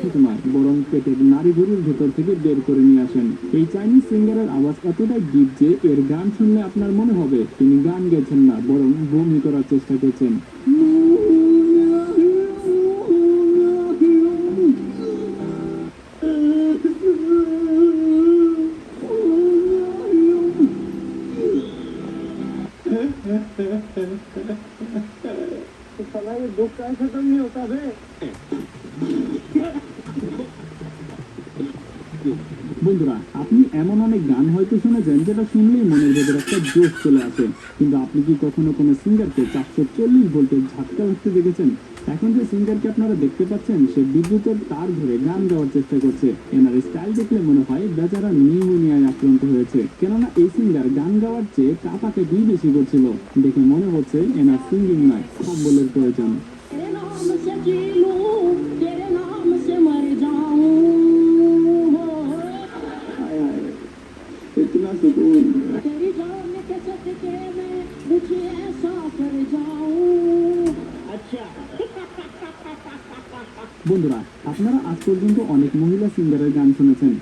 থেকে নয়, বরং পেটের নাড়িভুড়ির ভেতর থেকে বের করে নিয়ে আসেন। এই চাইনিজ সিঙ্গারের আওয়াজ এতটাই ডিপ যে এর গান শুনলে আপনার মনে হবে তিনি গান গেয়েছেন না, বরং বমি করার চেষ্টা করছেন। বন্ধুরা, আপনি এমন অনেক গান হয়তো শুনেছেন যেটা শুনলেই মনের ভেতর একটা জোশ চলে আসে, কিন্তু আপনি কি কখনো কোনো সিঙ্গারকে 440 ভোল্টের ঝাটকা উঠতে দেখেছেন? এখন যে সিঙ্গারকে আপনারা দেখতে পাচ্ছেন, সে বিদ্যুতের তার ধরে গান গাওয়ার চেষ্টা করছে। এনার স্টাইল দেখলে মনে হয় বেচারা নিউমোনিয়ায় আক্রান্ত হয়েছে, কেননা এই সিঙ্গার গান গাওয়ার চেয়ে কাঁপাকে বেশি করছিল। দেখে মনে হচ্ছে এনার সিঙ্গিং নয়, কম্বলের প্রয়োজন। इतना सुकून। বন্ধুরা, আপনারা আজ পর্যন্ত অনেক মহিলা সিঙ্গারের গান শুনেছেন।